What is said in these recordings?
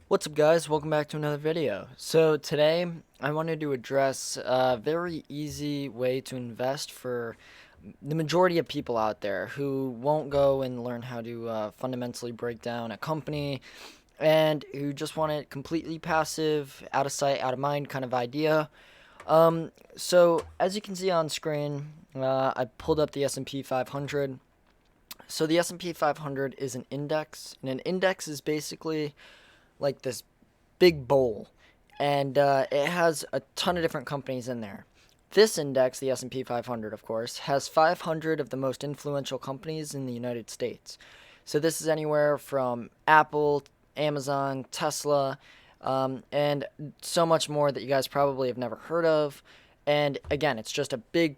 What's up, guys? Welcome back to another video. So today I wanted to address a very easy way to invest for the majority of people out there who won't go and learn how to fundamentally break down a company and who just want it completely passive, out of sight, out of mind kind of idea. So as you can see on screen, I pulled up the S&P 500. So the S&P 500 is an index, and an index is basically like this big bowl, and it has a ton of different companies in there. This index, the S&P 500, of course, has 500 of the most influential companies in the United States. So this is anywhere from Apple, Amazon, Tesla, and so much more that you guys probably have never heard of. And again, it's just a big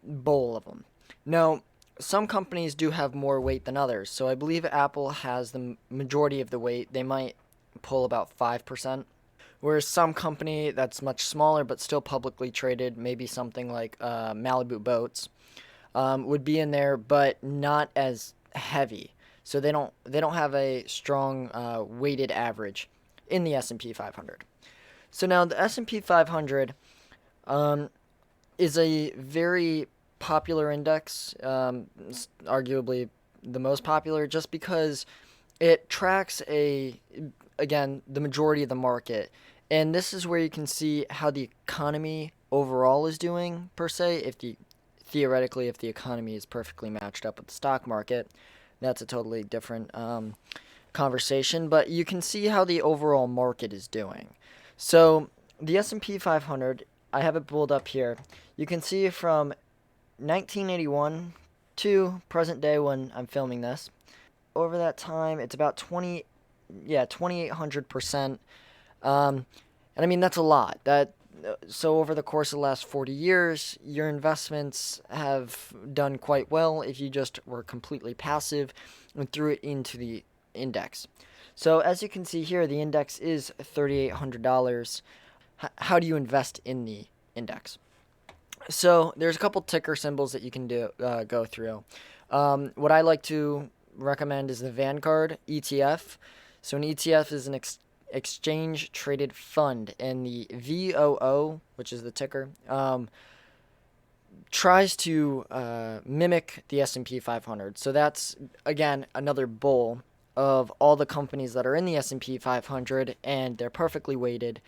bowl of them. Now, some companies do have more weight than others. So I believe Apple has the majority of the weight. They might pull about 5%. Whereas some company that's much smaller but still publicly traded, maybe something like Malibu Boats, would be in there, but not as heavy. So they don't have a strong weighted average in the S&P 500. So now the S&P 500 is a very popular index, arguably the most popular, just because it tracks again, the majority of the market. And this is where you can see how the economy overall is doing, per se. Theoretically, if the economy is perfectly matched up with the stock market, that's a totally different conversation. But you can see how the overall market is doing. So the S&P 500, I have it pulled up here. You can see from 1981 to present day when I'm filming this. Over that time, it's about 2,800%. And I mean, that's a lot. So over the course of the last 40 years, your investments have done quite well if you just were completely passive and threw it into the index. So as you can see here, the index is $3,800. How do you invest in the index? So there's a couple ticker symbols that you can go through. What I like to recommend is the Vanguard ETF. So an ETF is an exchange traded fund, and the VOO, which is the ticker, tries to mimic the S&P 500. So that's again another bowl of all the companies that are in the S&P 500, and they're perfectly weighted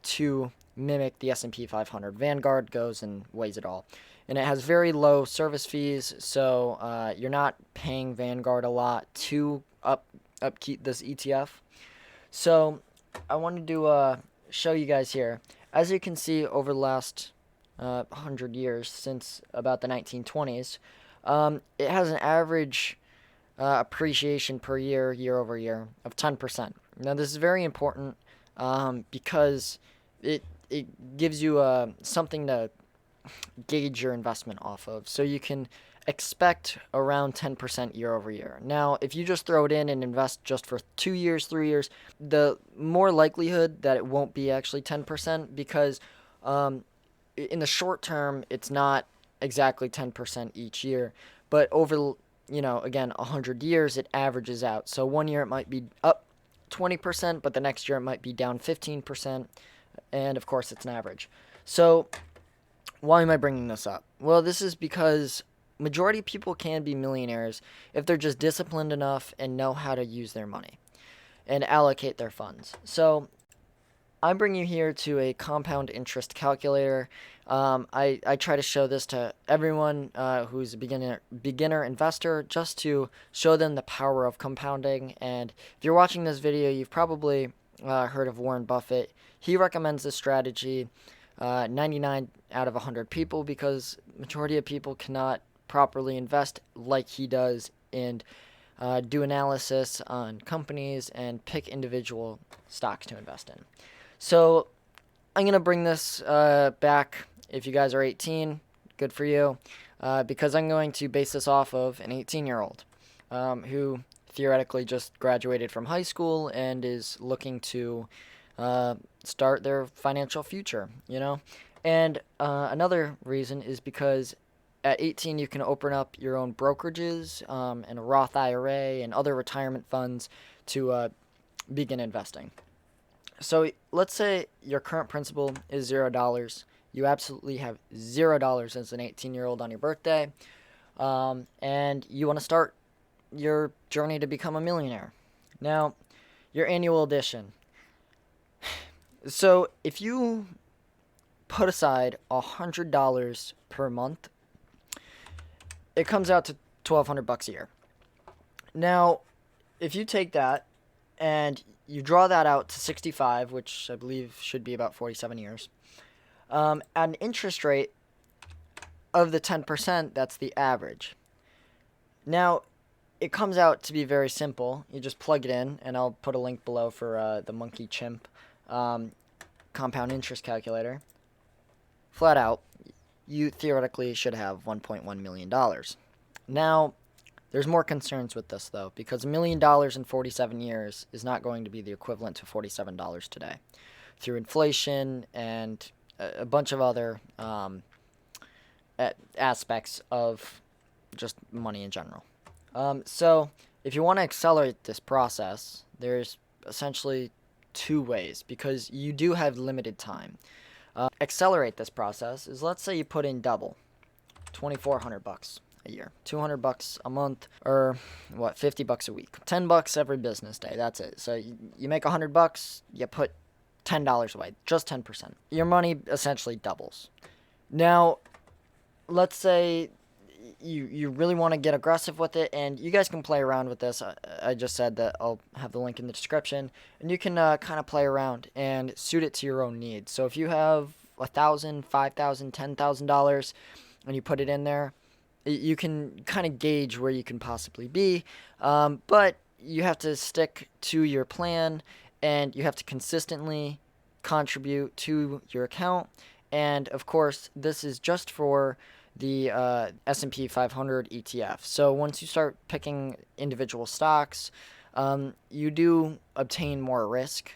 to mimic the S&P 500. Vanguard goes and weighs it all. And it has very low service fees, so you're not paying Vanguard a lot to upkeep this ETF. So I wanted to show you guys here. As you can see, over the last 100 years, since about the 1920s, it has an average appreciation per year, year over year, of 10%. Now, this is very important because it gives you something to gauge your investment off of. So you can expect around 10% year over year. Now, if you just throw it in and invest just for 2 years, 3 years, the more likelihood that it won't be actually 10% because in the short term, it's not exactly 10% each year. But over, again, 100 years, it averages out. So 1 year it might be up 20%, but the next year it might be down 15%. And of course, it's an average. So why am I bringing this up? Well, this is because majority of people can be millionaires if they're just disciplined enough and know how to use their money and allocate their funds. So I'm bringing you here to a compound interest calculator. I try to show this to everyone who's a beginner investor, just to show them the power of compounding. And if you're watching this video, you've probably heard of Warren Buffett. He recommends this strategy 99 out of 100 people, because majority of people cannot properly invest like he does and do analysis on companies and pick individual stocks to invest in. So I'm going to bring this back. If you guys are 18, good for you, because I'm going to base this off of an 18-year-old who theoretically just graduated from high school and is looking to start their financial future, And another reason is because at 18 you can open up your own brokerages and a Roth IRA and other retirement funds to begin investing. So let's say your current principal is $0. You absolutely have $0 as an 18-year-old on your birthday, and you want to start your journey to become a millionaire. Now, your annual addition. So if you put aside $100 per month, it comes out to $1,200 a year. Now, if you take that and you draw that out to 65, which I believe should be about 47 years, at an interest rate of the 10%, that's the average. Now, it comes out to be very simple. You just plug it in, and I'll put a link below for the Monkey Chimp compound interest calculator. Flat out, you theoretically should have $1.1 million. Now, there's more concerns with this, though, because $1 million in 47 years is not going to be the equivalent to $47 today. Through inflation and a bunch of other aspects of just money in general. So, if you want to accelerate this process, there's essentially two ways, because you do have limited time. Accelerate this process is, let's say you put in double, $2,400 a year, $200 a month, or what, $50 a week, $10 every business day. That's it. So you make $100, you put $10 away, just 10%. Your money essentially doubles. Now, let's say you really want to get aggressive with it, and you guys can play around with this. I just said that I'll have the link in the description, and you can kind of play around and suit it to your own needs. So if you have $1,000, $5,000, $10,000, and you put it in there, you can kind of gauge where you can possibly be, but you have to stick to your plan, and you have to consistently contribute to your account. And of course, this is just for the S&P 500 ETF. So once you start picking individual stocks, you do obtain more risk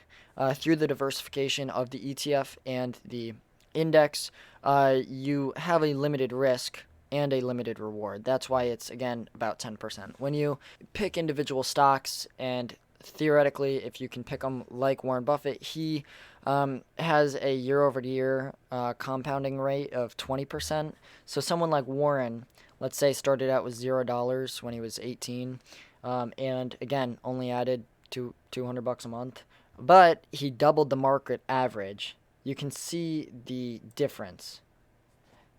through the diversification of the ETF and the index. You have a limited risk and a limited reward. That's why it's, again, about 10%. When you pick individual stocks, and theoretically, if you can pick them like Warren Buffett, he has a year-over-year compounding rate of 20%. So someone like Warren, let's say, started out with $0 when he was 18, and again, only added to $200 a month, but he doubled the market average. You can see the difference.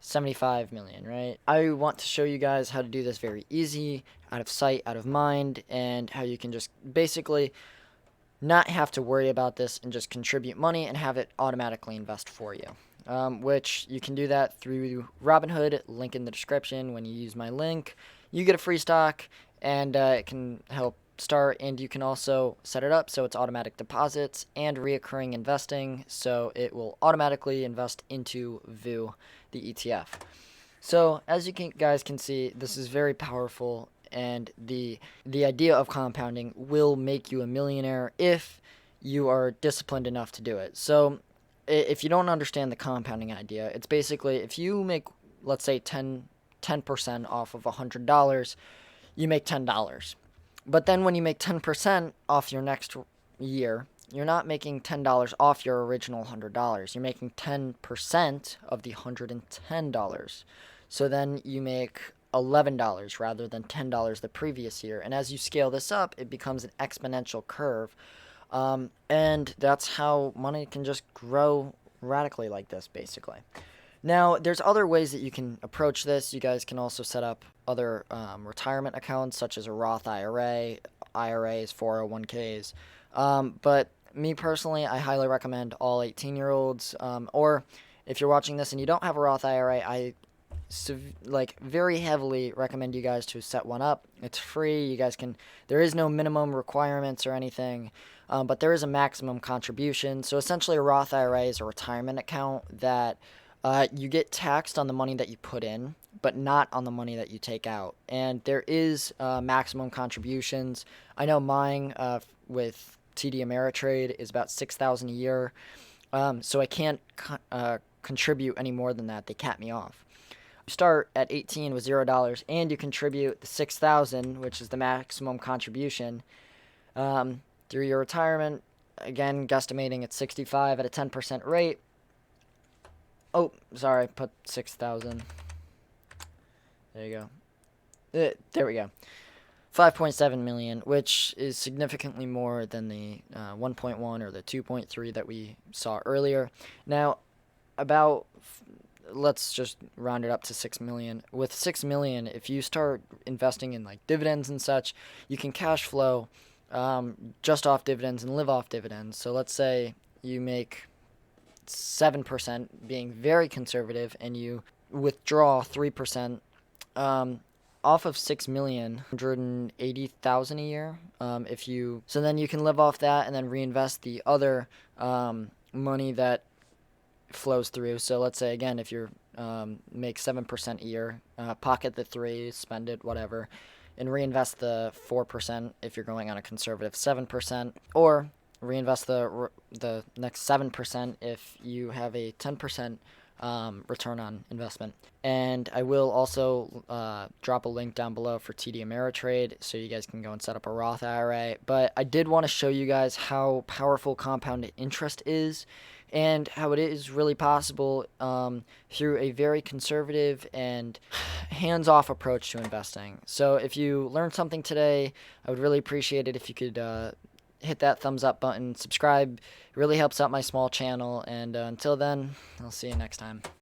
75 million, right? I want to show you guys how to do this very easy, out of sight, out of mind, and how you can just basically not have to worry about this and just contribute money and have it automatically invest for you. Which you can do that through Robinhood, link in the description. When you use my link, you get a free stock, and it can help start, and you can also set it up so it's automatic deposits and reoccurring investing, so it will automatically invest into VU, the ETF. So as you guys can see, this is very powerful, and the idea of compounding will make you a millionaire if you are disciplined enough to do it. So if you don't understand the compounding idea, it's basically if you make, let's say, 10% off of $100, you make $10. But then when you make 10% off your next year, you're not making $10 off your original $100. You're making 10% of the $110. So then you make $11 rather than $10 the previous year. And as you scale this up, it becomes an exponential curve. And that's how money can just grow radically like this, basically. Now, there's other ways that you can approach this. You guys can also set up other retirement accounts, such as a Roth IRA, IRAs, 401ks. But me personally, I highly recommend all 18-year-olds. Or if you're watching this and you don't have a Roth IRA, I very heavily recommend you guys to set one up. It's free. You guys can. There is no minimum requirements or anything, but there is a maximum contribution. So essentially, a Roth IRA is a retirement account that you get taxed on the money that you put in, but not on the money that you take out. And there is maximum contributions. I know mine with TD Ameritrade is about $6,000 a year, so I can't contribute any more than that. They cap me off. You start at 18 with $0, and you contribute the $6,000, which is the maximum contribution, to through your retirement. Again, guesstimating at 65 at a 10% rate. Oh, sorry, put 6,000. There you go. There we go. 5.7 million, which is significantly more than the 1.1 or the 2.3 that we saw earlier. Now, let's just round it up to 6 million. With 6 million, if you start investing in like dividends and such, you can cash flow just off dividends and live off dividends. So let's say you make 7%, being very conservative, and you withdraw 3%. Off of 6 million, 180,000 a year. So then you can live off that and then reinvest the other money that flows through. So let's say again, if you make 7% a year, pocket the 3, spend it, whatever, and reinvest the 4% if you're going on a conservative 7%, or reinvest the next 7% if you have a 10% return on investment. And I will also drop a link down below for TD Ameritrade so you guys can go and set up a Roth IRA. But I did want to show you guys how powerful compound interest is and how it is really possible through a very conservative and hands-off approach to investing. So if you learned something today, I would really appreciate it if you could hit that thumbs up button, subscribe. It really helps out my small channel, and until then, I'll see you next time.